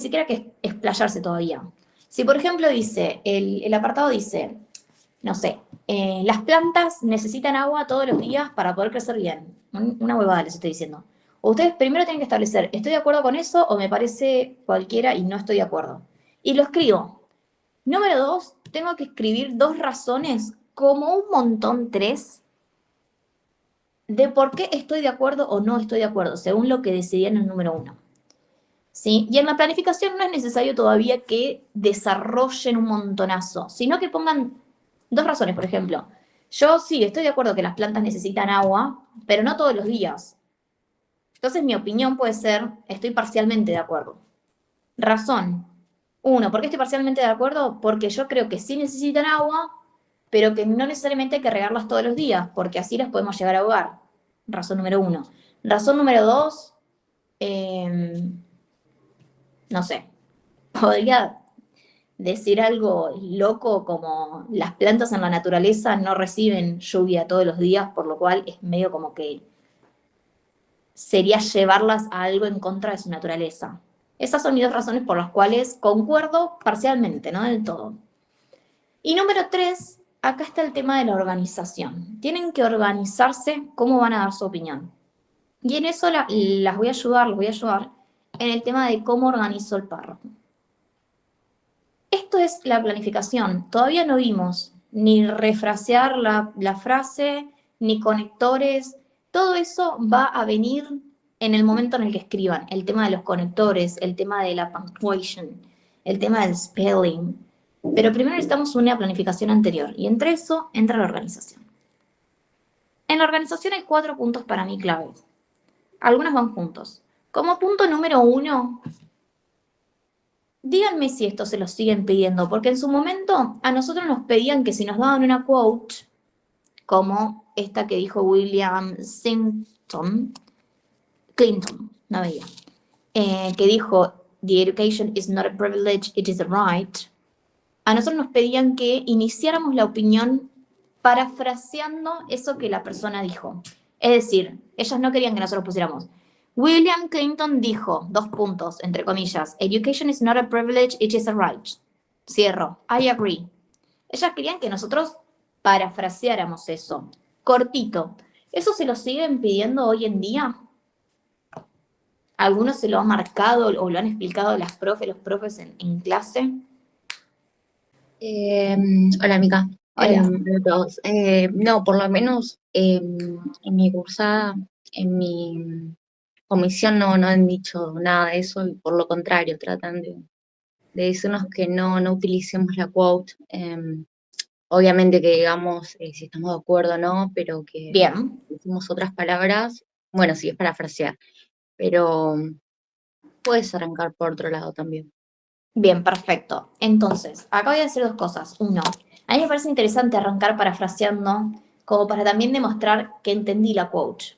siquiera que explayarse todavía. Si, por ejemplo, dice, el apartado dice, no sé, las plantas necesitan agua todos los días para poder crecer bien. Una huevada les estoy diciendo. Ustedes primero tienen que establecer, ¿estoy de acuerdo con eso o me parece cualquiera y no estoy de acuerdo? Y lo escribo. Número 2, tengo que escribir 2 razones, como un montón 3, de por qué estoy de acuerdo o no estoy de acuerdo, según lo que decidí en el número 1. ¿Sí? Y en la planificación no es necesario todavía que desarrollen un montonazo, sino que pongan 2 razones, por ejemplo. Yo sí, estoy de acuerdo que las plantas necesitan agua, pero no todos los días. Entonces mi opinión puede ser, estoy parcialmente de acuerdo. Razón. 1, ¿por qué estoy parcialmente de acuerdo? Porque yo creo que sí necesitan agua, pero que no necesariamente hay que regarlas todos los días, porque así las podemos llegar a ahogar. Razón número 1. Razón número 2, no sé, podría decir algo loco como las plantas en la naturaleza no reciben lluvia todos los días, por lo cual es medio como que sería llevarlas a algo en contra de su naturaleza. Esas son mis 2 razones por las cuales concuerdo parcialmente, no del todo. Y número 3, acá está el tema de la organización. Tienen que organizarse cómo van a dar su opinión. Y en eso las voy a ayudar en el tema de cómo organizo el párrafo. Esto es la planificación. Todavía no vimos ni refrasear la frase, ni conectores. Todo eso va a venir en el momento en el que escriban. El tema de los conectores, el tema de la punctuation, el tema del spelling. Pero primero necesitamos una planificación anterior. Y entre eso entra la organización. En la organización hay 4 puntos para mí claves. Algunos van juntos. Como punto número 1, díganme si esto se lo siguen pidiendo, porque en su momento a nosotros nos pedían que si nos daban una quote, como esta que dijo William Clinton, no veía, que dijo, "The education is not a privilege, it is a right", a nosotros nos pedían que iniciáramos la opinión parafraseando eso que la persona dijo. Es decir, ellas no querían que nosotros pusiéramos, William Clinton dijo, 2 puntos, entre comillas, education is not a privilege, it is a right. Cierro, I agree. Ellas querían que nosotros parafraseáramos eso, cortito. ¿Eso se lo siguen pidiendo hoy en día? ¿Algunos se lo han marcado o lo han explicado los profes en clase? Hola, Mica. Hola. Hola a todos. No, por lo menos en mi cursada, en mi comisión no han dicho nada de eso y por lo contrario, tratan de decirnos que no utilicemos la quote. Obviamente que digamos si estamos de acuerdo o no, pero que Bien. decimos otras palabras. Bueno, sí, es parafrasear, pero puedes arrancar por otro lado también. Bien, perfecto. Entonces, acá voy a decir 2 cosas. 1, a mí me parece interesante arrancar parafraseando, como para también demostrar que entendí la quote.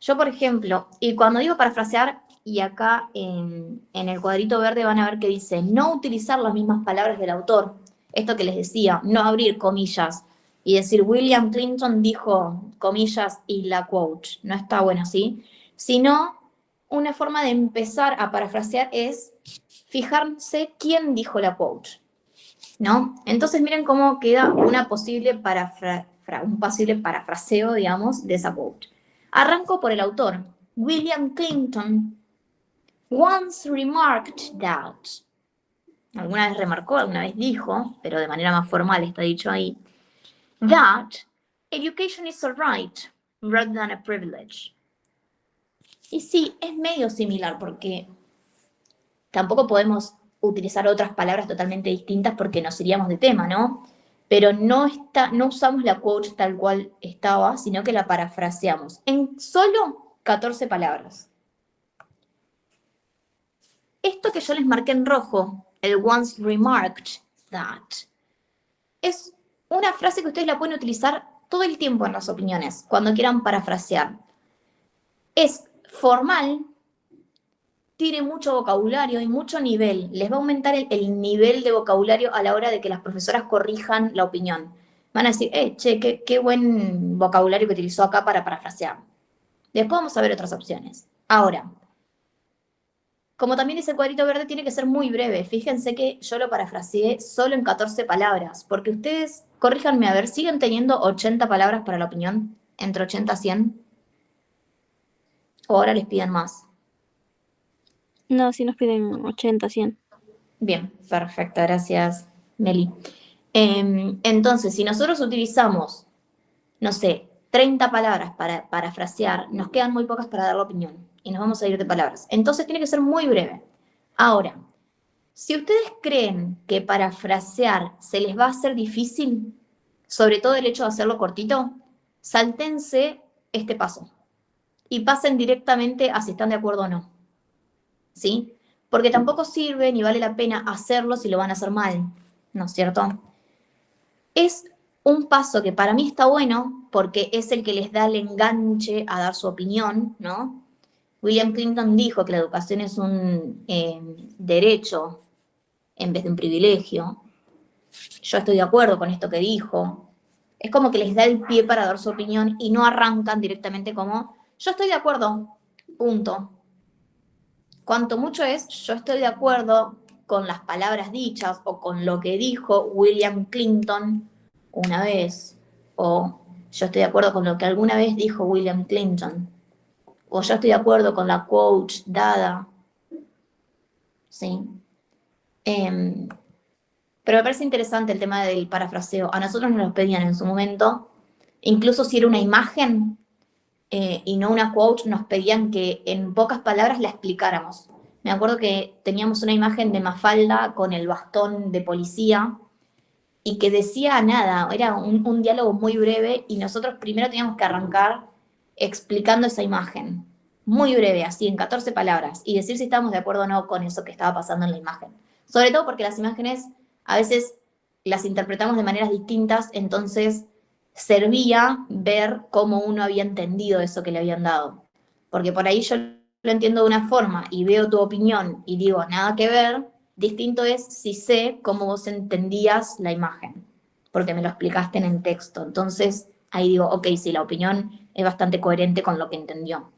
Yo, por ejemplo, y cuando digo parafrasear, y acá en el cuadrito verde van a ver que dice no utilizar las mismas palabras del autor. Esto que les decía, no abrir comillas y decir William Clinton dijo comillas y la quote. No está bueno así. Sino, una forma de empezar a parafrasear es fijarse quién dijo la quote, ¿no? Entonces miren cómo queda un posible parafraseo, digamos, de esa quote. Arranco por el autor. William Clinton once remarked that. Alguna vez remarcó, alguna vez dijo, pero de manera más formal está dicho ahí, that education is a right rather than a privilege. Y sí, es medio similar porque tampoco podemos utilizar otras palabras totalmente distintas porque nos iríamos de tema, ¿no? Pero no usamos la quote tal cual estaba, sino que la parafraseamos en solo 14 palabras. Esto que yo les marqué en rojo, el once remarked that, es una frase que ustedes la pueden utilizar todo el tiempo en las opiniones, cuando quieran parafrasear. Es formal, tiene mucho vocabulario y mucho nivel. Les va a aumentar el nivel de vocabulario a la hora de que las profesoras corrijan la opinión. Van a decir, che, qué buen vocabulario que utilizó acá para parafrasear. Después vamos a ver otras opciones. Ahora, Como también dice el cuadrito verde, tiene que ser muy breve. Fíjense que yo lo parafraseé solo en 14 palabras, porque ustedes, corríjanme a ver, ¿siguen teniendo 80 palabras para la opinión? ¿Entre 80 a 100? ¿O ahora les piden más? No, si nos piden 80, 100. Bien, perfecto, gracias, Meli. Entonces, si nosotros utilizamos, no sé, 30 palabras para parafrasear, nos quedan muy pocas para dar la opinión y nos vamos a ir de palabras. Entonces tiene que ser muy breve. Ahora, si ustedes creen que parafrasear se les va a hacer difícil, sobre todo el hecho de hacerlo cortito, sáltense este paso y pasen directamente a si están de acuerdo o no. ¿Sí? Porque tampoco sirve ni vale la pena hacerlo si lo van a hacer mal, ¿no es cierto? Es un paso que para mí está bueno porque es el que les da el enganche a dar su opinión, ¿no? William Clinton dijo que la educación es un derecho en vez de un privilegio. Yo estoy de acuerdo con esto que dijo. Es como que les da el pie para dar su opinión y no arrancan directamente como, yo estoy de acuerdo, punto. Cuanto mucho es, yo estoy de acuerdo con las palabras dichas o con lo que dijo William Clinton una vez, o yo estoy de acuerdo con lo que alguna vez dijo William Clinton, o yo estoy de acuerdo con la quote dada, ¿sí? Pero me parece interesante el tema del parafraseo. A nosotros nos lo pedían en su momento, incluso si era una imagen y no una quote, nos pedían que en pocas palabras la explicáramos. Me acuerdo que teníamos una imagen de Mafalda con el bastón de policía y que decía nada, era un diálogo muy breve y nosotros primero teníamos que arrancar explicando esa imagen, muy breve, así en 14 palabras, y decir si estábamos de acuerdo o no con eso que estaba pasando en la imagen. Sobre todo porque las imágenes a veces las interpretamos de maneras distintas, entonces servía ver cómo uno había entendido eso que le habían dado. Porque por ahí yo lo entiendo de una forma y veo tu opinión y digo nada que ver, distinto es si sé cómo vos entendías la imagen, porque me lo explicaste en el texto. Entonces ahí digo, ok, sí, la opinión es bastante coherente con lo que entendió.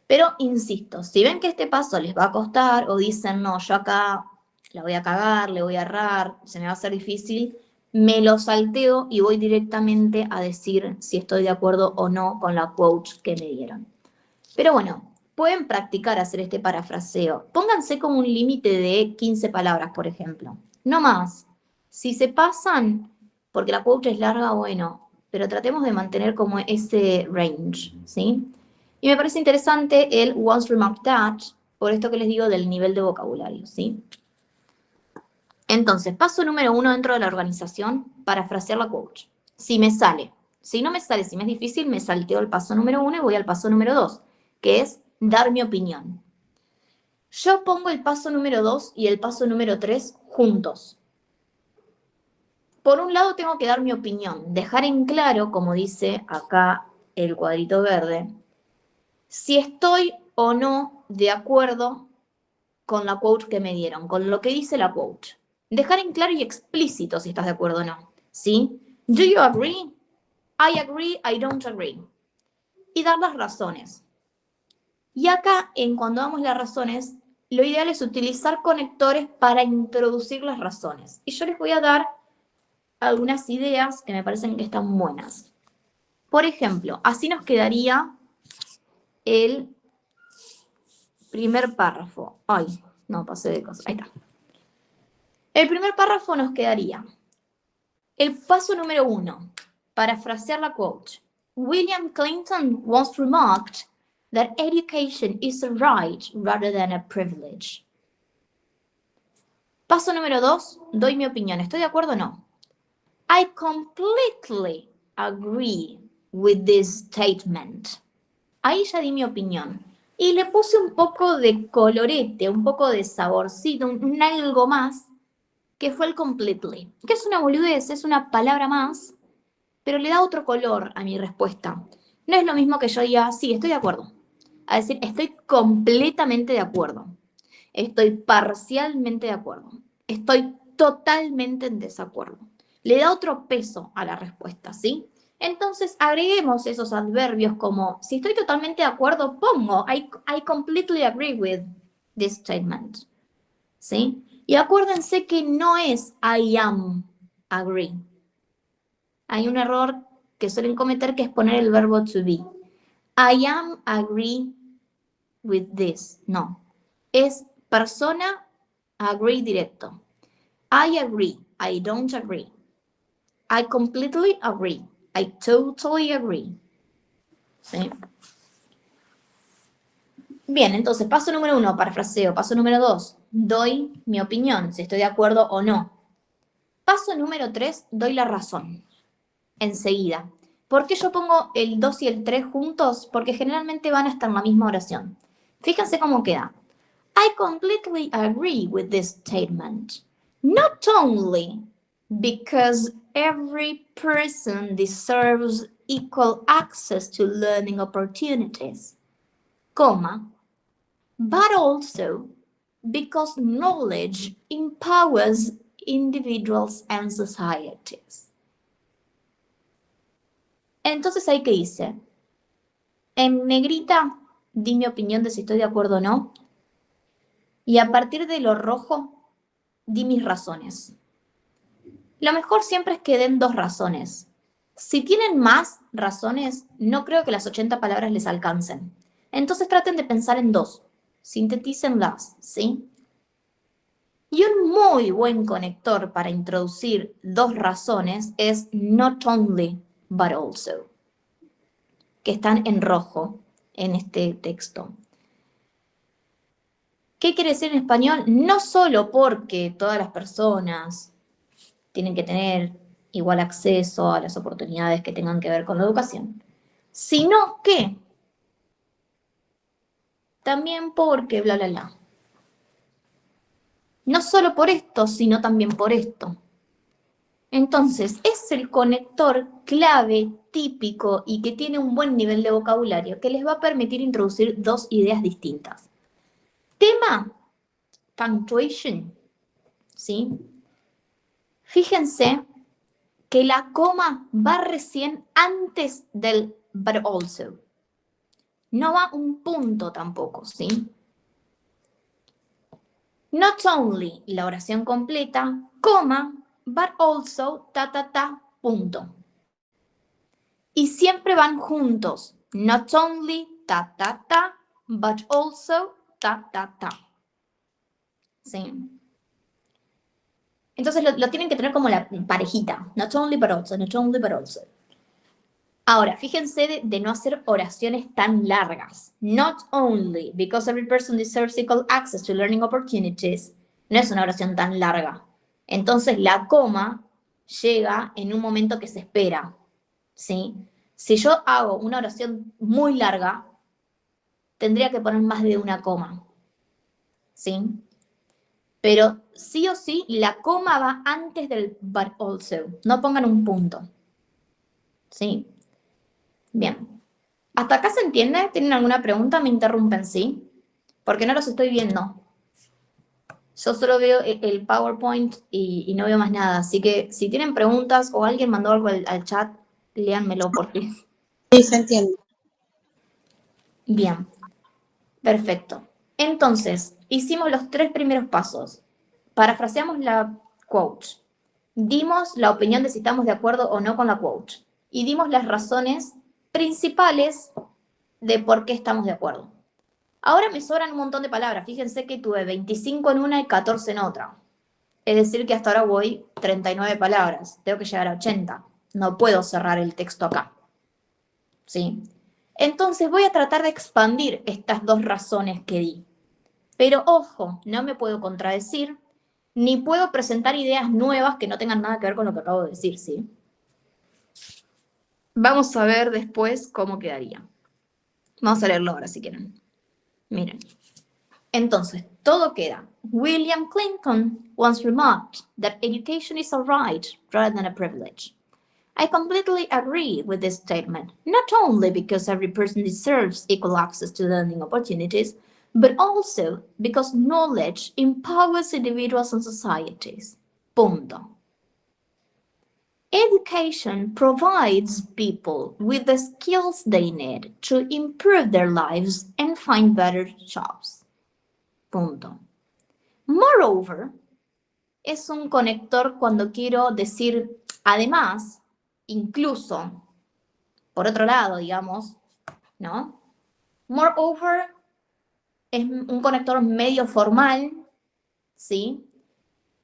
Pero insisto, si ven que este paso les va a costar o dicen, no, yo acá la voy a cagar, le voy a errar, se me va a hacer difícil, me lo salteo y voy directamente a decir si estoy de acuerdo o no con la quote que me dieron. Pero bueno, pueden practicar hacer este parafraseo. Pónganse como un límite de 15 palabras, por ejemplo. No más. Si se pasan, porque la quote es larga, bueno, pero tratemos de mantener como ese range, ¿sí? Y me parece interesante el once remarked that, por esto que les digo del nivel de vocabulario, ¿sí? Entonces, paso número 1 dentro de la organización, parafrasear la quote. Si me sale. Si no me sale, si me es difícil, me salteo el paso número 1 y voy al paso número 2, que es dar mi opinión. Yo pongo el paso número 2 y el paso número 3 juntos. Por un lado tengo que dar mi opinión, dejar en claro, como dice acá el cuadrito verde, si estoy o no de acuerdo con la quote que me dieron, con lo que dice la quote. Dejar en claro y explícito si estás de acuerdo o no, ¿sí? Do you agree? I agree, I don't agree. Y dar las razones. Y acá, en cuando damos las razones, lo ideal es utilizar conectores para introducir las razones. Y yo les voy a dar algunas ideas que me parecen que están buenas. Por ejemplo, así nos quedaría el primer párrafo. Ay, no, pasé de cosas. Ahí está. El primer párrafo nos quedaría. El paso número 1, parafrasear la quote. William Clinton once remarked that education is a right rather than a privilege. Paso número 2, doy mi opinión. ¿Estoy de acuerdo o no? I completely agree with this statement. Ahí ya di mi opinión. Y le puse un poco de colorete, un poco de saborcito, un algo más, que fue el completely. Que es una boludez, es una palabra más, pero le da otro color a mi respuesta. No es lo mismo que yo diga, sí, estoy de acuerdo. A decir, estoy completamente de acuerdo. Estoy parcialmente de acuerdo. Estoy totalmente en desacuerdo. Le da otro peso a la respuesta, ¿sí? Entonces agreguemos esos adverbios como, si estoy totalmente de acuerdo, pongo I completely agree with, this statement. ¿Sí? Y acuérdense que no es I am agree. Hay un error que suelen cometer que es poner el verbo to be. I am agree with this. No. Es persona agree directo. I agree. I don't agree. I completely agree. I totally agree. ¿Sí? Bien, entonces, paso número 1, parafraseo. Paso número 2, doy mi opinión, si estoy de acuerdo o no. Paso número 3, doy la razón. Enseguida. ¿Por qué yo pongo el 2 y el 3 juntos? Porque generalmente van a estar en la misma oración. Fíjense cómo queda. I completely agree with this statement. Not only because every person deserves equal access to learning opportunities, comma, but also because knowledge empowers individuals and societies. Entonces, ¿ahí qué dice? En negrita, di mi opinión de si estoy de acuerdo o no. Y a partir de lo rojo, di mis razones. Lo mejor siempre es que den 2 razones. Si tienen más razones, no creo que las 80 palabras les alcancen. Entonces traten de pensar en 2. Sintetícenlas, ¿sí? Y un muy buen conector para introducir 2 razones es not only, but also, que están en rojo en este texto. ¿Qué quiere decir en español? No solo porque todas las personas tienen que tener igual acceso a las oportunidades que tengan que ver con la educación, sino que también porque bla, bla, bla. No solo por esto, sino también por esto. Entonces, es el conector clave, típico y que tiene un buen nivel de vocabulario que les va a permitir introducir 2 ideas distintas. Tema, punctuation, ¿sí? Fíjense que la coma va recién antes del but also. No va un punto tampoco, ¿sí? Not only, la oración completa, coma, but also, punto. Y siempre van juntos. Not only, but also, ¿sí? Entonces lo tienen que tener como la parejita. Not only, but also, not only, but also. Ahora, fíjense de no hacer oraciones tan largas. Not only, because every person deserves equal access to learning opportunities. No es una oración tan larga. Entonces la coma llega en un momento que se espera, ¿sí? Si yo hago una oración muy larga, tendría que poner más de una coma, ¿sí? Pero sí o sí, la coma va antes del but also. No pongan un punto, ¿sí? Bien. ¿Hasta acá se entiende? ¿Tienen alguna pregunta? Me interrumpen, ¿sí? Porque no los estoy viendo. Yo solo veo el PowerPoint y no veo más nada. Así que si tienen preguntas o alguien mandó algo al chat, léanmelo, por favor. Sí, se entiende. Bien. Perfecto. Entonces, hicimos los 3 primeros pasos. Parafraseamos la quote. Dimos la opinión de si estamos de acuerdo o no con la quote. Y dimos las razones principales de por qué estamos de acuerdo. Ahora me sobran un montón de palabras. Fíjense que tuve 25 en una y 14 en otra. Es decir que hasta ahora voy 39 palabras. Tengo que llegar a 80. No puedo cerrar el texto acá. ¿Sí? Entonces voy a tratar de expandir estas 2 razones que di. Pero ojo, no me puedo contradecir, ni puedo presentar ideas nuevas que no tengan nada que ver con lo que acabo de decir, ¿sí? Vamos a ver después cómo quedaría. Vamos a leerlo ahora si quieren. Miren. Entonces, todo queda. William Clinton once remarked that education is a right rather than a privilege. I completely agree with this statement, not only because every person deserves equal access to learning opportunities, but also because knowledge empowers individuals and societies. Punto. Education provides people with the skills they need to improve their lives and find better jobs. punto. Moreover es un conector cuando quiero decir además, incluso, por otro lado, digamos, ¿no? Moreover es un conector medio formal, ¿sí?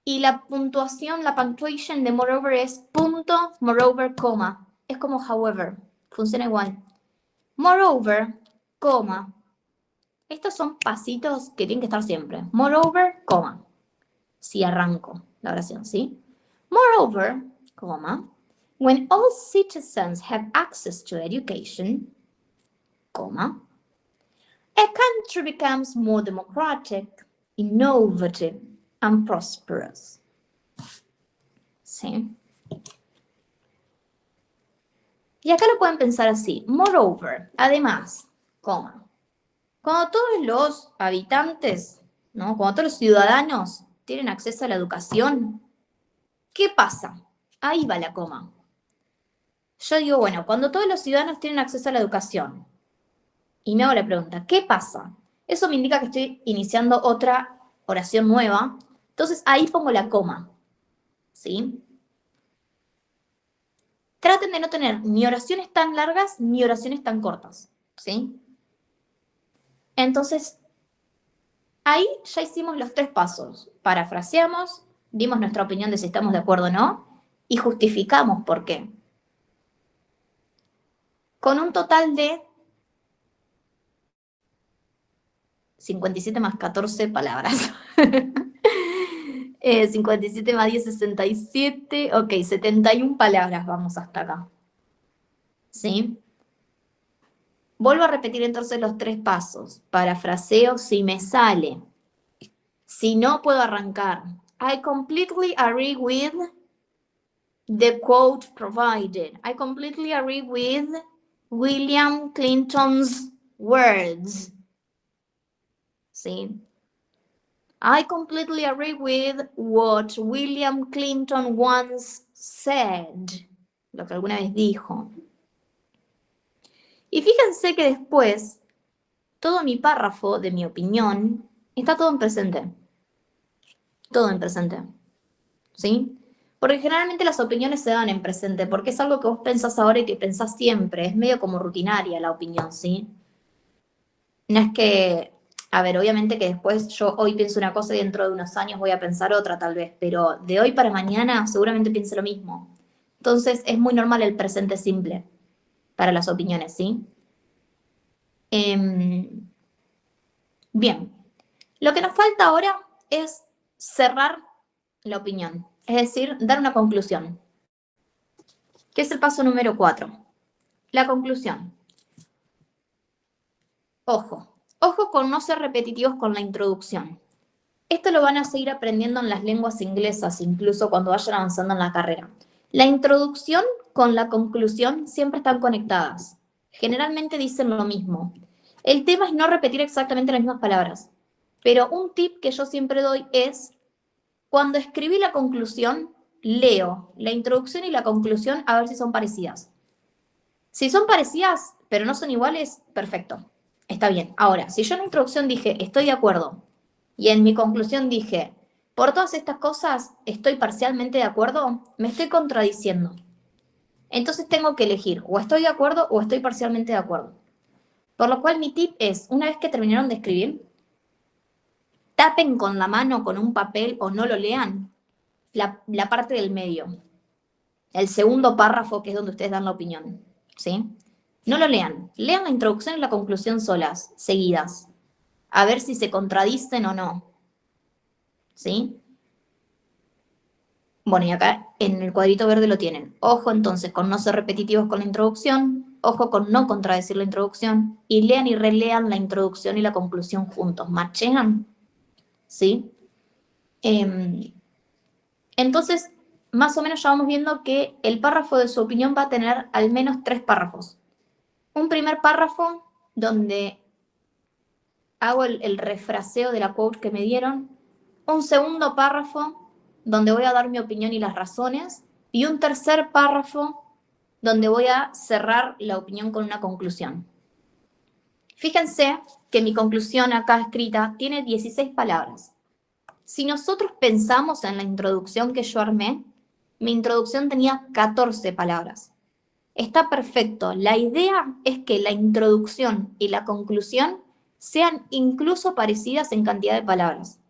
Y la puntuación, la punctuation de moreover es punto, moreover, coma. Es como however, funciona igual. Moreover, coma. Estos son pasitos que tienen que estar siempre. Moreover, coma. Si arranco la oración, ¿sí? Moreover, coma, when all citizens have access to education, coma, a country becomes more democratic, innovative, and prosperous. ¿Sí? Y acá lo pueden pensar así. Moreover, además, coma. Cuando todos los habitantes, ¿no? Cuando todos los ciudadanos tienen acceso a la educación, ¿qué pasa? Ahí va la coma. Yo digo, bueno, cuando todos los ciudadanos tienen acceso a la educación, y me hago la pregunta, ¿qué pasa? Eso me indica que estoy iniciando otra oración nueva, entonces ahí pongo la coma, ¿sí? Traten de no tener ni oraciones tan largas ni oraciones tan cortas, ¿sí? Entonces, ahí ya hicimos los 3 pasos. Parafraseamos, dimos nuestra opinión de si estamos de acuerdo o no, y justificamos por qué. Con un total de 57 más 14 palabras. 57 más 10, 67. Ok, 71 palabras vamos hasta acá. ¿Sí? Vuelvo a repetir entonces los 3 pasos. Parafraseo si me sale. Si no, puedo arrancar. I completely agree with the quote provided. I completely agree with William Clinton's words. ¿Sí? I completely agree with what William Clinton once said. Lo que alguna vez dijo. Y fíjense que después, todo mi párrafo de mi opinión está todo en presente. Todo en presente. ¿Sí? Porque generalmente las opiniones se dan en presente, porque es algo que vos pensás ahora y que pensás siempre. Es medio como rutinaria la opinión, ¿sí? No es que, a ver, obviamente que después yo hoy pienso una cosa y dentro de unos años voy a pensar otra tal vez, pero de hoy para mañana seguramente piense lo mismo. Entonces es muy normal el presente simple para las opiniones, ¿sí? Bien, lo que nos falta ahora es cerrar la opinión, es decir, dar una conclusión, que es el paso número 4. La conclusión. Ojo con no ser repetitivos con la introducción. Esto lo van a seguir aprendiendo en las lenguas inglesas, incluso cuando vayan avanzando en la carrera. La introducción con la conclusión siempre están conectadas. Generalmente dicen lo mismo. El tema es no repetir exactamente las mismas palabras. Pero un tip que yo siempre doy es, cuando escribí la conclusión, leo la introducción y la conclusión a ver si son parecidas. Si son parecidas, pero no son iguales, perfecto. Está bien. Ahora, si yo en la introducción dije, estoy de acuerdo, y en mi conclusión dije, por todas estas cosas estoy parcialmente de acuerdo, me estoy contradiciendo. Entonces tengo que elegir, o estoy de acuerdo o estoy parcialmente de acuerdo. Por lo cual mi tip es, una vez que terminaron de escribir, tapen con la mano, con un papel o no lo lean, la parte del medio. El segundo párrafo, que es donde ustedes dan la opinión. ¿Sí? No lo lean. Lean la introducción y la conclusión solas, seguidas. A ver si se contradicen o no. ¿Sí? Bueno, y acá en el cuadrito verde lo tienen. Ojo entonces con no ser repetitivos con la introducción, ojo con no contradecir la introducción, y lean y relean la introducción y la conclusión juntos. ¿Machean? ¿Sí? Entonces, más o menos ya vamos viendo que el párrafo de su opinión va a tener al menos 3 párrafos. Un primer párrafo donde hago el refraseo de la quote que me dieron. Un segundo párrafo donde voy a dar mi opinión y las razones. Y un tercer párrafo donde voy a cerrar la opinión con una conclusión. Fíjense que mi conclusión acá escrita tiene 16 palabras. Si nosotros pensamos en la introducción que yo armé, mi introducción tenía 14 palabras. Está perfecto. La idea es que la introducción y la conclusión sean incluso parecidas en cantidad de palabras.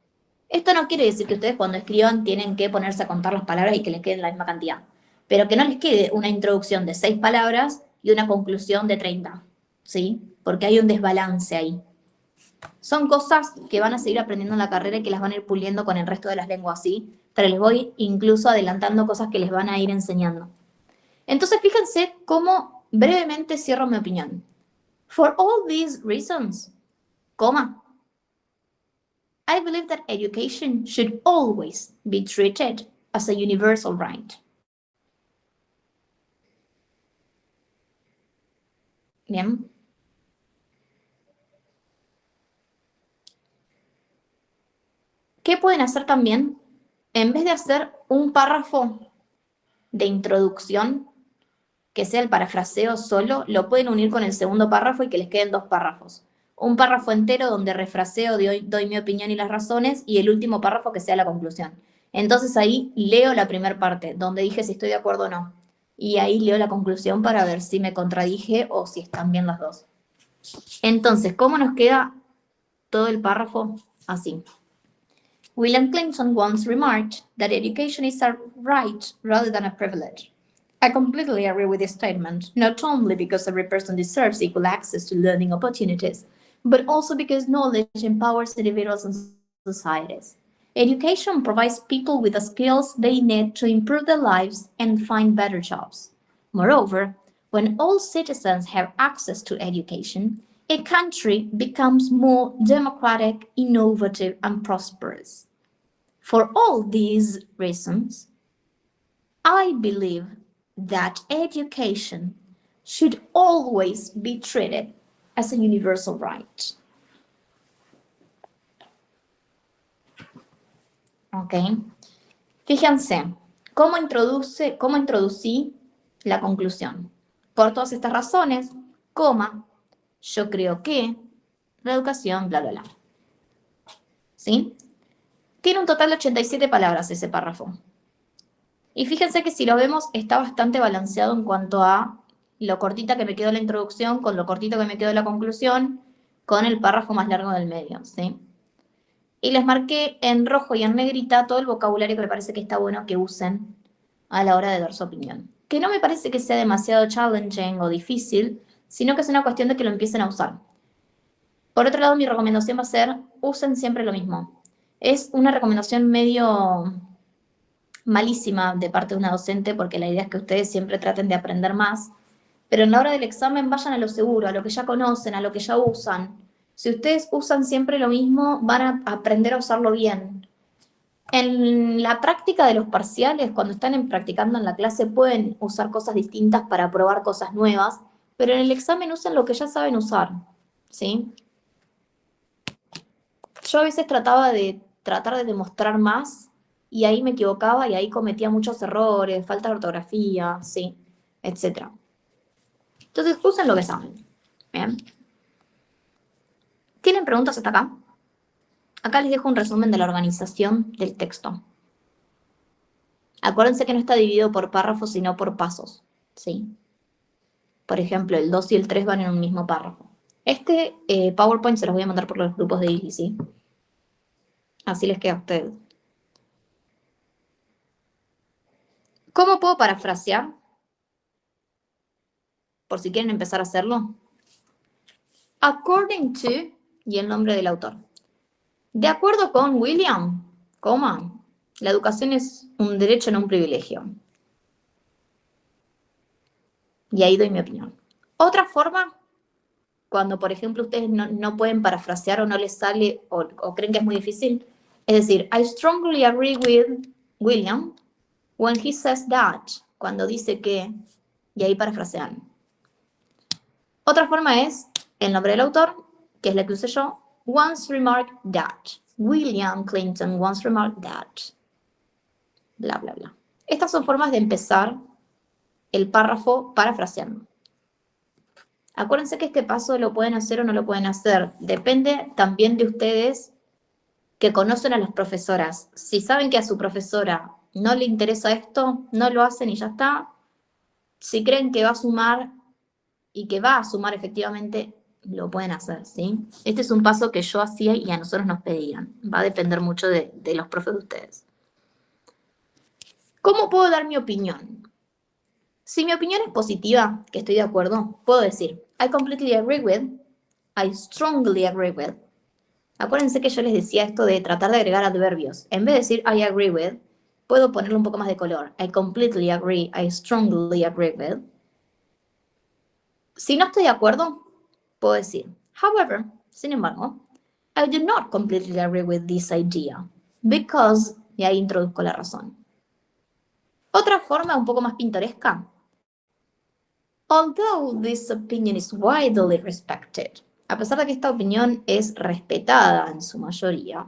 Esto no quiere decir que ustedes cuando escriban tienen que ponerse a contar las palabras y que les queden la misma cantidad, pero que no les quede una introducción de 6 palabras y una conclusión de 30, ¿sí? Porque hay un desbalance ahí. Son cosas que van a seguir aprendiendo en la carrera y que las van a ir puliendo con el resto de las lenguas, ¿sí? Pero les voy incluso adelantando cosas que les van a ir enseñando. Entonces, fíjense cómo brevemente cierro mi opinión. For all these reasons, coma, I believe that education should always be treated as a universal right. Bien. ¿Qué pueden hacer también? En vez de hacer un párrafo de introducción, que sea el parafraseo solo, lo pueden unir con el segundo párrafo y que les queden 2 párrafos. Un párrafo entero donde refraseo, doy mi opinión y las razones, y el último párrafo que sea la conclusión. Entonces ahí leo la primera parte, donde dije si estoy de acuerdo o no. Y ahí leo la conclusión para ver si me contradije o si están bien las dos. Entonces, ¿cómo nos queda todo el párrafo? Así. William Clinton once remarked that education is a right rather than a privilege. I completely agree with this statement, not only because every person deserves equal access to learning opportunities, but also because knowledge empowers individuals and societies. Education provides people with the skills they need to improve their lives and find better jobs. Moreover, when all citizens have access to education, a country becomes more democratic, innovative, and prosperous. For all these reasons, I believe that education should always be treated as a universal right. Ok. Fíjense, ¿cómo introducí la conclusión? Por todas estas razones, coma, yo creo que la educación, bla, bla, bla. ¿Sí? Tiene un total de 87 palabras ese párrafo. Y fíjense que si lo vemos está bastante balanceado en cuanto a lo cortita que me quedó la introducción, con lo cortito que me quedó la conclusión, con el párrafo más largo del medio, ¿sí? Y les marqué en rojo y en negrita todo el vocabulario que me parece que está bueno que usen a la hora de dar su opinión. Que no me parece que sea demasiado challenging o difícil, sino que es una cuestión de que lo empiecen a usar. Por otro lado, mi recomendación va a ser, usen siempre lo mismo. Es una recomendación medio malísima de parte de una docente, porque la idea es que ustedes siempre traten de aprender más, pero en la hora del examen vayan a lo seguro, a lo que ya conocen, a lo que ya usan. Si ustedes usan siempre lo mismo, van a aprender a usarlo bien. En la práctica de los parciales, cuando están practicando en la clase, pueden usar cosas distintas para probar cosas nuevas, pero en el examen usen lo que ya saben usar, ¿sí? Yo a veces trataba de demostrar más y ahí me equivocaba y ahí cometía muchos errores, falta de ortografía, sí, etc. Entonces, usen lo que saben. Bien. ¿Tienen preguntas hasta acá? Acá les dejo un resumen de la organización del texto. Acuérdense que no está dividido por párrafos, sino por pasos, ¿sí? Por ejemplo, el 2 y el 3 van en un mismo párrafo. Este PowerPoint se los voy a mandar por los grupos de Easy, ¿sí? Así les queda a ustedes. ¿Cómo puedo parafrasear? Por si quieren empezar a hacerlo. According to, y el nombre del autor. De acuerdo con William, coma, la educación es un derecho, no un privilegio. Y ahí doy mi opinión. Otra forma, cuando por ejemplo ustedes no pueden parafrasear o no les sale o creen que es muy difícil, es decir, I strongly agree with William when he says that, cuando dice que, y ahí parafrasean. Otra forma es el nombre del autor, que es la que usé yo, once remarked that. William Clinton once remarked that. Bla, bla, bla. Estas son formas de empezar el párrafo parafraseando. Acuérdense que este paso lo pueden hacer o no lo pueden hacer. Depende también de ustedes que conocen a las profesoras. Si saben que a su profesora no le interesa esto, no lo hacen y ya está. Si creen que va a sumar y que va a sumar efectivamente, lo pueden hacer, ¿sí? Este es un paso que yo hacía y a nosotros nos pedían. Va a depender mucho de los profes de ustedes. ¿Cómo puedo dar mi opinión? Si mi opinión es positiva, que estoy de acuerdo, puedo decir, I completely agree with, I strongly agree with. Acuérdense que yo les decía esto de tratar de agregar adverbios. En vez de decir I agree with, puedo ponerle un poco más de color. I completely agree, I strongly agree with. Si no estoy de acuerdo, puedo decir, however, sin embargo, I do not completely agree with this idea, because, y ahí introduzco la razón. Otra forma un poco más pintoresca. Although this opinion is widely respected, a pesar de que esta opinión es respetada en su mayoría,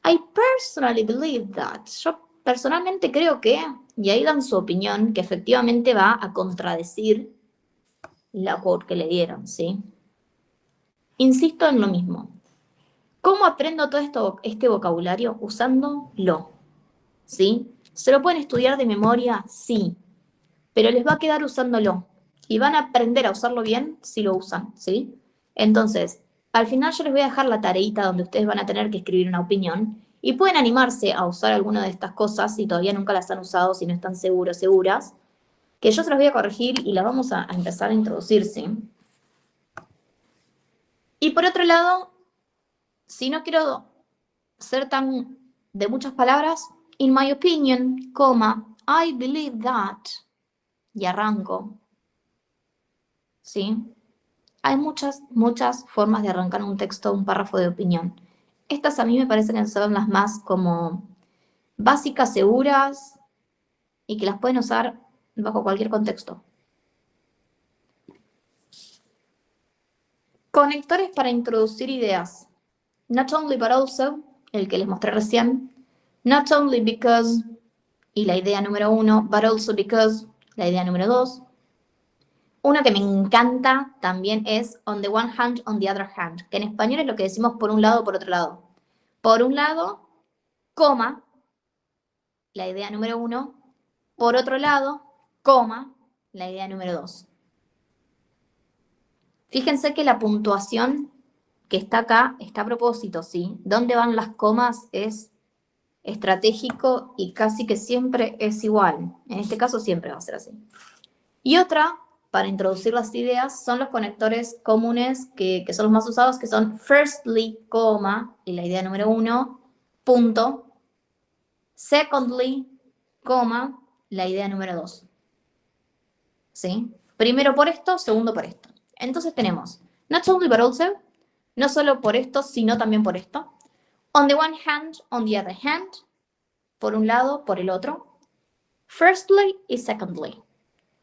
I personally believe that. Yo personalmente creo que, y ahí dan su opinión, que efectivamente va a contradecir la quote que le dieron, ¿sí? Insisto en lo mismo. ¿Cómo aprendo todo este vocabulario? Usando lo, ¿sí? ¿Se lo pueden estudiar de memoria? Sí, pero les va a quedar usándolo. Y van a aprender a usarlo bien si lo usan, ¿sí? Entonces, al final yo les voy a dejar la tareita donde ustedes van a tener que escribir una opinión y pueden animarse a usar alguna de estas cosas si todavía nunca las han usado, si no están seguros, seguras, que yo se las voy a corregir y las vamos a empezar a introducir, ¿sí? Y por otro lado, si no quiero ser tan de muchas palabras, in my opinion, coma, I believe that, y arranco, ¿sí? Hay muchas formas de arrancar un texto, un párrafo de opinión. Estas a mí me parecen que son las más como básicas, seguras y que las pueden usar bajo cualquier contexto. Conectores para introducir ideas. Not only but also, el que les mostré recién. Not only because, y la idea número 1, but also because, la idea número 2. Uno que me encanta también es on the one hand, on the other hand, que en español es lo que decimos por un lado o por otro lado. Por un lado, coma, la idea número 1. Por otro lado, coma, la idea número 2. Fíjense que la puntuación que está acá está a propósito, ¿sí? Dónde van las comas es estratégico y casi que siempre es igual. En este caso siempre va a ser así. Y otra, para introducir las ideas, son los conectores comunes que son los más usados, que son firstly, coma, y la idea número 1, punto. Secondly, coma, la idea número 2. ¿Sí? Primero por esto, segundo por esto. Entonces tenemos, not only but also, no solo por esto, sino también por esto. On the one hand, on the other hand, por un lado, por el otro. Firstly y secondly.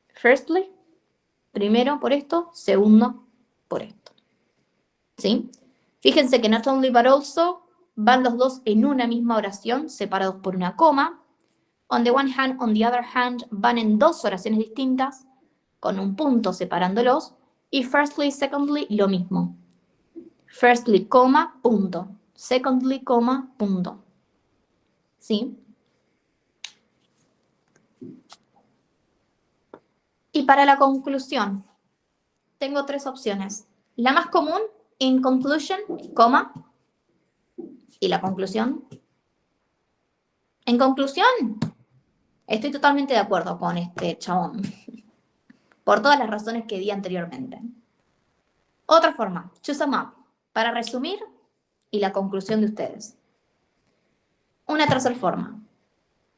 Firstly, primero por esto, segundo por esto. ¿Sí? Fíjense que not only but also van los dos en una misma oración, separados por una coma. On the one hand, on the other hand, van en dos oraciones distintas, con un punto separándolos. Y firstly, secondly, lo mismo. Firstly, coma, punto. Secondly, coma, punto. ¿Sí? Y para la conclusión, tengo tres opciones. La más común, in conclusion, coma, y la conclusión. En conclusión, estoy totalmente de acuerdo con este chabón, por todas las razones que di anteriormente. Otra forma, to sum up, para resumir y la conclusión de ustedes. Una tercera forma,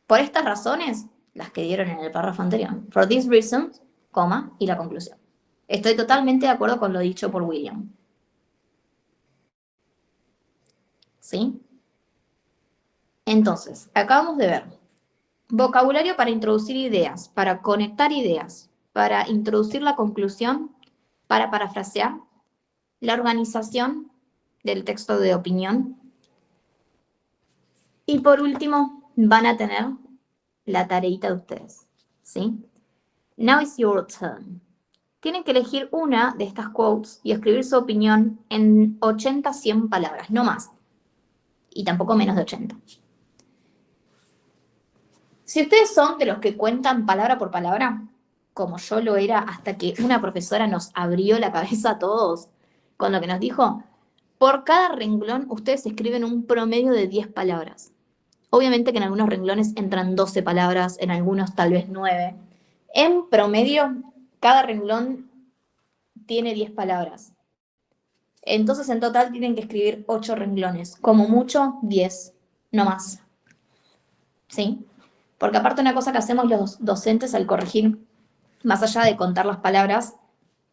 por estas razones, las que dieron en el párrafo anterior, for these reasons, coma, y la conclusión. Estoy totalmente de acuerdo con lo dicho por William. ¿Sí? Entonces, acabamos de ver vocabulario para introducir ideas, para conectar ideas, para introducir la conclusión, para parafrasear, la organización del texto de opinión. Y por último, van a tener la tareita de ustedes, ¿sí? Now it's your turn. tienen que elegir una de estas quotes y escribir su opinión en 80, 100 palabras, no más. Y tampoco menos de 80. Si ustedes son de los que cuentan palabra por palabra, como yo lo era hasta que una profesora nos abrió la cabeza a todos con lo que nos dijo, por cada renglón ustedes escriben un promedio de 10 palabras. Obviamente que en algunos renglones entran 12 palabras, en algunos tal vez 9. En promedio, cada renglón tiene 10 palabras. Entonces, en total tienen que escribir 8 renglones. Como mucho, 10, no más. ¿Sí? Porque aparte una cosa que hacemos los docentes al corregir, más allá de contar las palabras,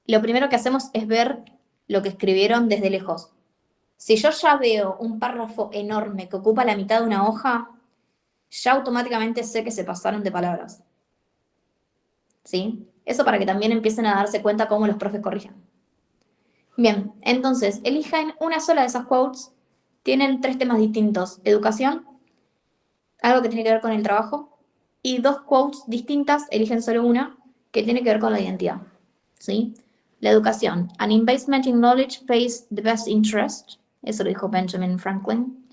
lo primero que hacemos es ver lo que escribieron desde lejos. Si yo ya veo un párrafo enorme que ocupa la mitad de una hoja, ya automáticamente sé que se pasaron de palabras. ¿Sí? Eso para que también empiecen a darse cuenta cómo los profes corrigen. Bien, entonces, elijan una sola de esas quotes. Tienen 3 temas distintos. Educación, algo que tiene que ver con el trabajo, y 2 quotes distintas, eligen solo una, que tiene que ver con la identidad. ¿Sí? La educación. An investment in knowledge pays the best interest. Eso lo dijo Benjamin Franklin.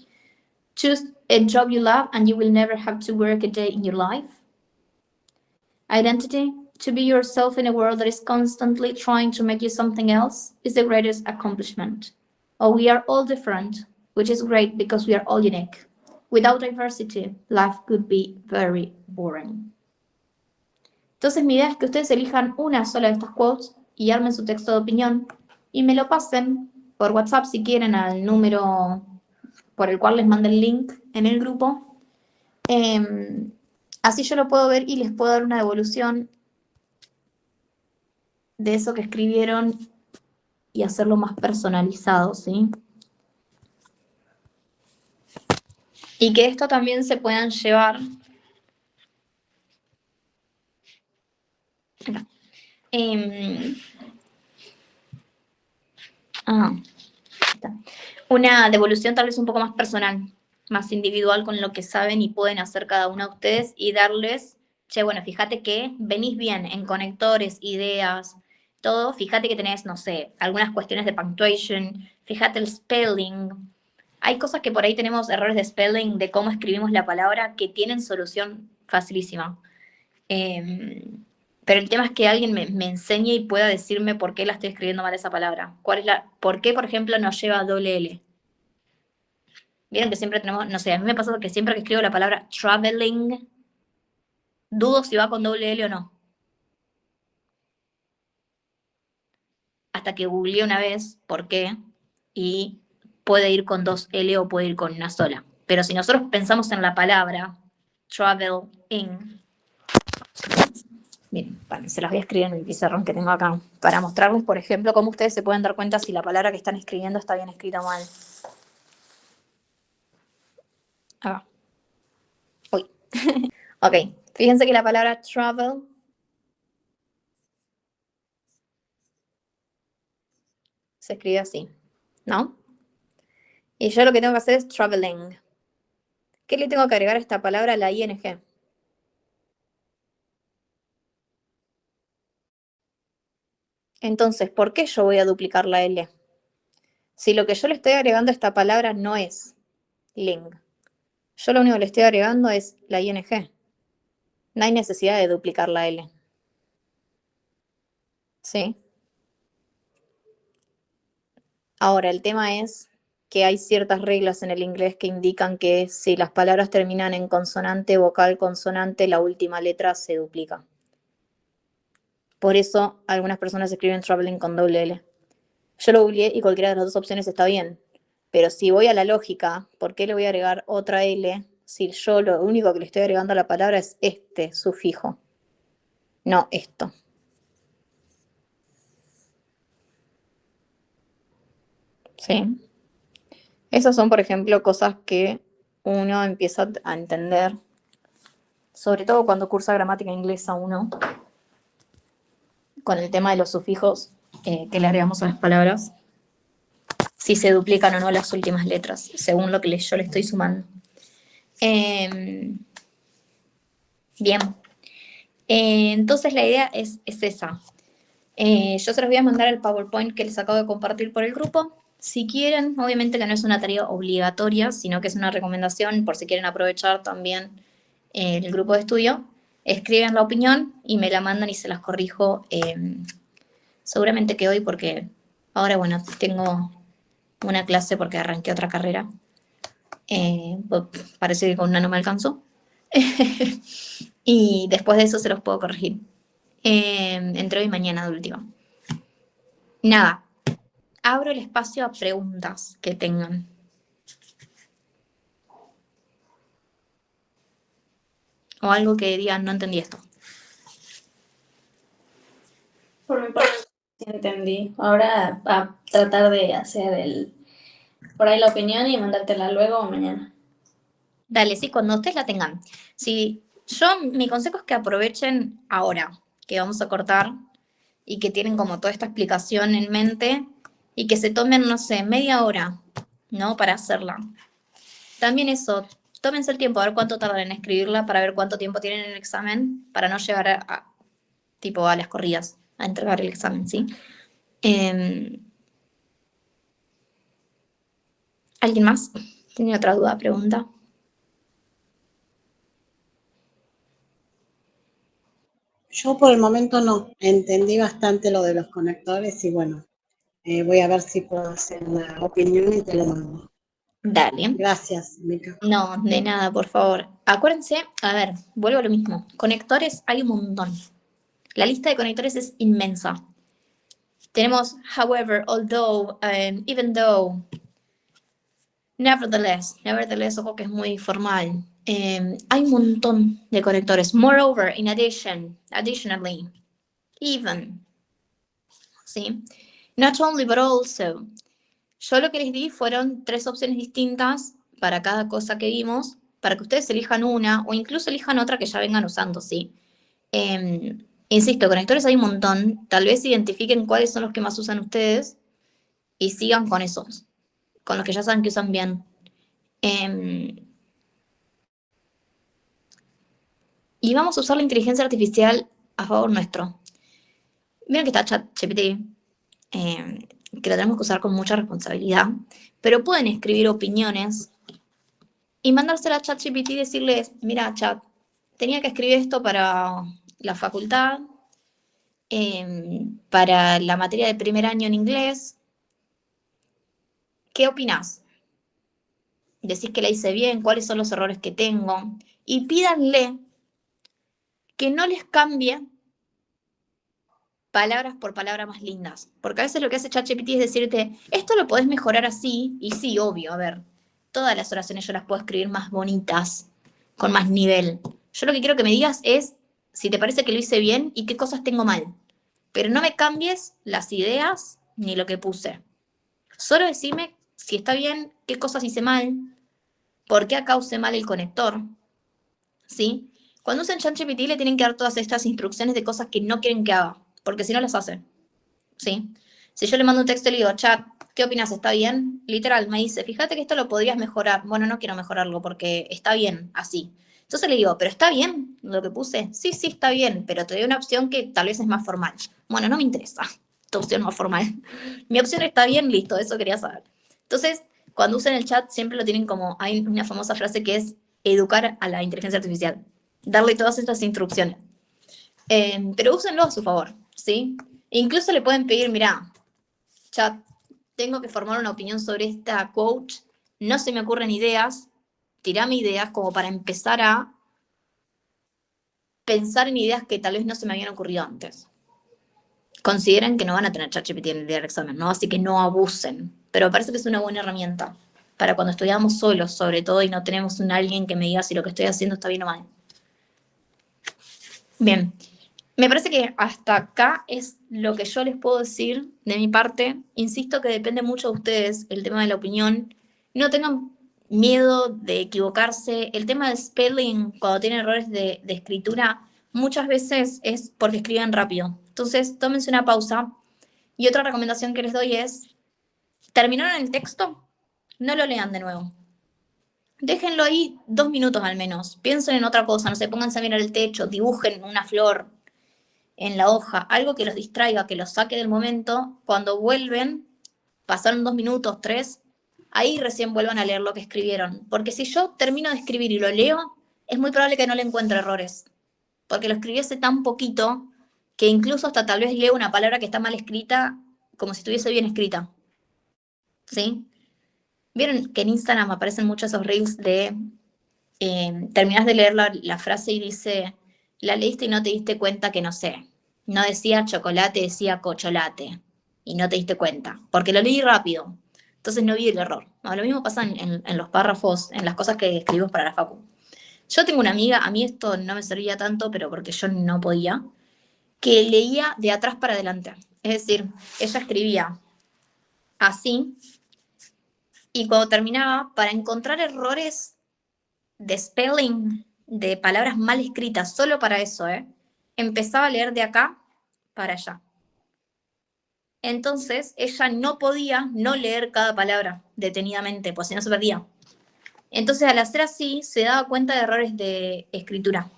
Choose a job you love and you will never have to work a day in your life. Identity. To be yourself in a world that is constantly trying to make you something else is the greatest accomplishment. Oh, we are all different, which is great because we are all unique. Without diversity, life could be very boring. Entonces mi idea es que ustedes elijan una sola de estas quotes y armen su texto de opinión y me lo pasen por WhatsApp si quieren al número por el cual les mande el link en el grupo. Así yo lo puedo ver y les puedo dar una devolución de eso que escribieron y hacerlo más personalizado, ¿sí? Y que esto también se puedan llevar acá. Está. Una devolución tal vez un poco más personal, más individual con lo que saben y pueden hacer cada uno de ustedes y darles, che, bueno, fíjate que venís bien en conectores, ideas, todo, fíjate que tenés, no sé, algunas cuestiones de punctuation, fíjate el spelling. Hay cosas que por ahí tenemos errores de spelling, de cómo escribimos la palabra, que tienen solución facilísima. Pero el tema es que alguien me enseñe y pueda decirme por qué la estoy escribiendo mal esa palabra. ¿Por qué, por ejemplo, no lleva doble L? Vieron que siempre tenemos, no sé, a mí me pasa que siempre que escribo la palabra traveling, dudo si va con doble L o no. Hasta que googleé una vez por qué, y puede ir con 2 L o puede ir con una sola. Pero si nosotros pensamos en la palabra traveling, miren, vale, se las voy a escribir en el pizarrón que tengo acá, para mostrarles, por ejemplo, cómo ustedes se pueden dar cuenta si la palabra que están escribiendo está bien escrita o mal. Acá. Uy. Ok, fíjense que la palabra travel se escribe así, ¿no? Y yo lo que tengo que hacer es traveling. ¿Qué le tengo que agregar a esta palabra? La ing. Entonces, ¿por qué yo voy a duplicar la L? Si lo que yo le estoy agregando a esta palabra no es ling, yo lo único que le estoy agregando es la ing. No hay necesidad de duplicar la L. ¿Sí? Ahora, el tema es que hay ciertas reglas en el inglés que indican que si las palabras terminan en consonante, vocal, consonante, la última letra se duplica. Por eso algunas personas escriben traveling con doble L. Yo lo googleé y cualquiera de las dos opciones está bien. Pero si voy a la lógica, ¿por qué le voy a agregar otra L si yo lo único que le estoy agregando a la palabra es este sufijo? No esto. ¿Sí? Esas son, por ejemplo, cosas que uno empieza a entender, sobre todo cuando cursa gramática inglesa uno, con el tema de los sufijos que le agregamos a las palabras, si se duplican o no las últimas letras, según lo que yo le estoy sumando. Bien. Entonces la idea es esa. Yo se los voy a mandar el PowerPoint que les acabo de compartir por el grupo. Si quieren, obviamente que no es una tarea obligatoria, sino que es una recomendación por si quieren aprovechar también el grupo de estudio. Escriben la opinión y me la mandan y se las corrijo seguramente que hoy porque ahora, bueno, tengo una clase porque arranqué otra carrera. Parece que con una no me alcanzó. Y después de eso se los puedo corregir. Entre hoy y mañana de última. Nada, abro el espacio a preguntas que tengan. O algo que digan, no entendí esto. Por mi parte, sí entendí. Ahora a tratar de hacer por ahí la opinión y mandártela luego o mañana. Dale, sí, cuando ustedes la tengan. Si mi consejo es que aprovechen ahora, que vamos a cortar, y que tienen como toda esta explicación en mente, y que se tomen, no sé, media hora, ¿no? Para hacerla. También eso, tómense el tiempo, a ver cuánto tardan en escribirla, para ver cuánto tiempo tienen en el examen, para no llegar tipo a las corridas, a entregar el examen, ¿sí? ¿Alguien más? ¿Tiene otra duda, pregunta? Yo por el momento no, entendí bastante lo de los conectores y bueno, voy a ver si puedo hacer la opinión y te lo mando. Dale. Gracias, Mica. No, de nada, por favor. Acuérdense, a ver, vuelvo a lo mismo. Conectores hay un montón. La lista de conectores es inmensa. Tenemos however, although, even though, nevertheless, ojo que es muy formal. Hay un montón de conectores. Moreover, in addition, additionally, even. ¿Sí? Not only, but also. Yo lo que les di fueron 3 opciones distintas para cada cosa que vimos, para que ustedes elijan una o incluso elijan otra que ya vengan usando, ¿sí? Insisto, conectores hay un montón, tal vez identifiquen cuáles son los que más usan ustedes y sigan con esos, con los que ya saben que usan bien. Y vamos a usar la inteligencia artificial a favor nuestro. Miren que está ChatGPT, que lo tenemos que usar con mucha responsabilidad, pero pueden escribir opiniones y mandársela a ChatGPT y decirles, mira, Chat, tenía que escribir esto para la facultad, para la materia de primer año en inglés. ¿Qué opinás? Decís que la hice bien, cuáles son los errores que tengo. Y pídanle que no les cambie palabras por palabras más lindas. Porque a veces lo que hace ChatGPT es decirte, esto lo podés mejorar así, y sí, obvio, a ver, todas las oraciones yo las puedo escribir más bonitas, con más nivel. Yo lo que quiero que me digas es si te parece que lo hice bien y qué cosas tengo mal. Pero no me cambies las ideas ni lo que puse. Solo decime si está bien, qué cosas hice mal, por qué acá usé mal el conector, ¿sí? Cuando usen ChatGPT le tienen que dar todas estas instrucciones de cosas que no quieren que haga, porque si no las hacen, ¿sí? Si yo le mando un texto y le digo, Chat, ¿qué opinas? ¿Está bien? Literal, me dice, fíjate que esto lo podrías mejorar. Bueno, no quiero mejorarlo porque está bien así. Entonces le digo, ¿pero está bien lo que puse? Sí, sí, está bien, pero te doy una opción que tal vez es más formal. Bueno, no me interesa tu opción más formal. Mi opción está bien, listo, eso quería saber. Entonces, cuando usen el chat, siempre lo tienen como, hay una famosa frase que es educar a la inteligencia artificial, darle todas estas instrucciones. Pero úsenlo a su favor, ¿sí? Incluso le pueden pedir, mira, chat, tengo que formar una opinión sobre esta quote, no se me ocurren ideas, tirame ideas como para empezar a pensar en ideas que tal vez no se me habían ocurrido antes. Consideren que no van a tener ChatGPT en el día del examen, ¿no? Así que no abusen. Pero me parece que es una buena herramienta para cuando estudiamos solos, sobre todo, y no tenemos un alguien que me diga si lo que estoy haciendo está bien o mal. Bien, me parece que hasta acá es lo que yo les puedo decir de mi parte. Insisto que depende mucho de ustedes el tema de la opinión. No tengan miedo de equivocarse. El tema de spelling, cuando tienen errores de escritura, muchas veces es porque escriben rápido. Entonces, tómense una pausa. Y otra recomendación que les doy es, ¿terminaron el texto? No lo lean de nuevo. Déjenlo ahí 2 minutos al menos. Piensen en otra cosa, no sé, pónganse a mirar el techo, dibujen una flor. en la hoja, algo que los distraiga, que los saque del momento, cuando vuelven, pasaron 2 minutos, 3, ahí recién vuelvan a leer lo que escribieron. Porque si yo termino de escribir y lo leo, es muy probable que no le encuentre errores. Porque lo escribí hace tan poquito que incluso hasta tal vez leo una palabra que está mal escrita como si estuviese bien escrita. ¿Sí? ¿Vieron que en Instagram aparecen muchos esos reels de terminás de leer la frase y dice, la leíste y no te diste cuenta que no sé, no decía chocolate, decía cocholate, y no te diste cuenta, porque lo leí rápido, entonces no vi el error. No, lo mismo pasa en los párrafos, en las cosas que escribimos para la facu. Yo tengo una amiga, a mí esto no me servía tanto, pero porque yo no podía, que leía de atrás para adelante. Es decir, ella escribía así, y cuando terminaba, para encontrar errores de spelling, de palabras mal escritas, solo para eso, empezaba a leer de acá para allá. Entonces, ella no podía no leer cada palabra detenidamente, pues si no se perdía. Entonces, al hacer así, se daba cuenta de errores de escritura.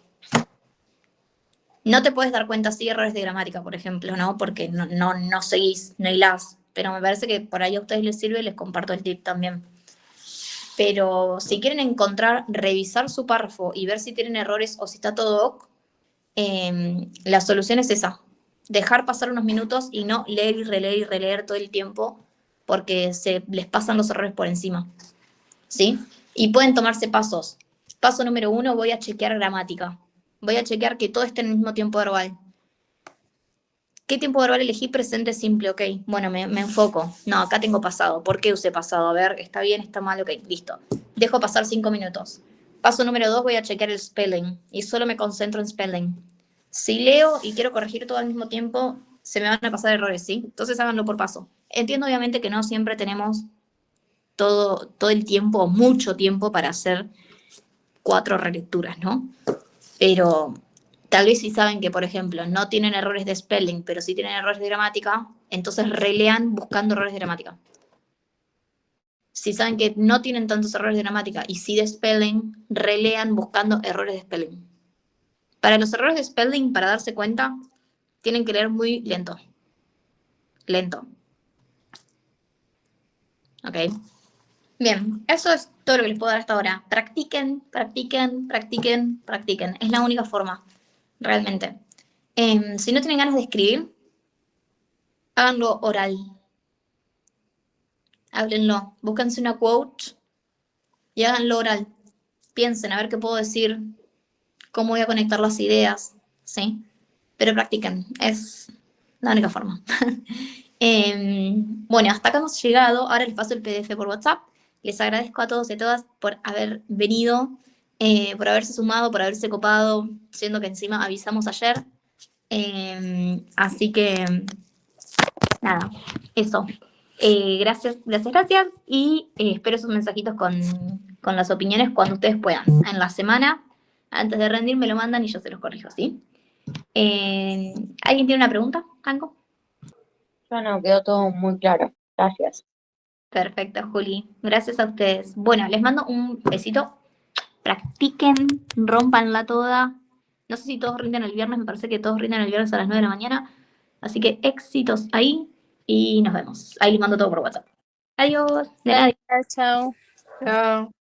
No te puedes dar cuenta así de errores de gramática, por ejemplo, ¿no? Porque no seguís, no hilás. Pero me parece que por ahí a ustedes les sirve, les comparto el tip también. Pero si quieren encontrar, revisar su párrafo y ver si tienen errores o si está todo ok, la solución es esa. Dejar pasar unos minutos y no leer y releer todo el tiempo porque se les pasan los errores por encima. ¿Sí? Y pueden tomarse pasos. Paso número 1, voy a chequear gramática. Voy a chequear que todo esté en el mismo tiempo verbal. ¿Qué tiempo verbal elegí? Presente simple, ok. Bueno, me enfoco. No, acá tengo pasado. ¿Por qué usé pasado? A ver, ¿está bien? ¿Está mal? Ok, listo. Dejo pasar 5 minutos. Paso número 2, voy a chequear el spelling. Y solo me concentro en spelling. Si leo y quiero corregir todo al mismo tiempo, se me van a pasar errores, ¿sí? Entonces háganlo por paso. Entiendo obviamente que no siempre tenemos todo el tiempo, mucho tiempo para hacer 4 relecturas, ¿no? Pero tal vez si saben que, por ejemplo, no tienen errores de spelling, pero sí tienen errores de gramática, entonces relean buscando errores de gramática. Si saben que no tienen tantos errores de gramática y sí de spelling, relean buscando errores de spelling. Para los errores de spelling, para darse cuenta, tienen que leer muy lento. Lento. ¿Ok? Bien, eso es todo lo que les puedo dar hasta ahora. Practiquen, practiquen, practiquen, practiquen. Es la única forma, realmente. Si no tienen ganas de escribir, háganlo oral. Háblenlo. Búsquense una quote y háganlo oral. Piensen a ver qué puedo decir, cómo voy a conectar las ideas, ¿sí? Pero practiquen, es la única forma. Bueno, hasta acá hemos llegado. Ahora les paso el PDF por WhatsApp. Les agradezco a todos y a todas por haber venido, por haberse sumado, por haberse copado, siendo que encima avisamos ayer. Así que, nada, eso. Gracias, gracias, gracias. Y espero sus mensajitos con las opiniones cuando ustedes puedan. En la semana, antes de rendir, me lo mandan y yo se los corrijo, ¿sí? ¿Alguien tiene una pregunta, Franco? Yo no, quedó todo muy claro. Gracias. Perfecto, Juli. Gracias a ustedes. Bueno, les mando un besito. Practiquen, rompanla toda. No sé si todos rinden el viernes, me parece que todos rinden el viernes a las 9 de la mañana. Así que éxitos ahí y nos vemos. Ahí les mando todo por WhatsApp. Adiós. De nada. Chao. Chao.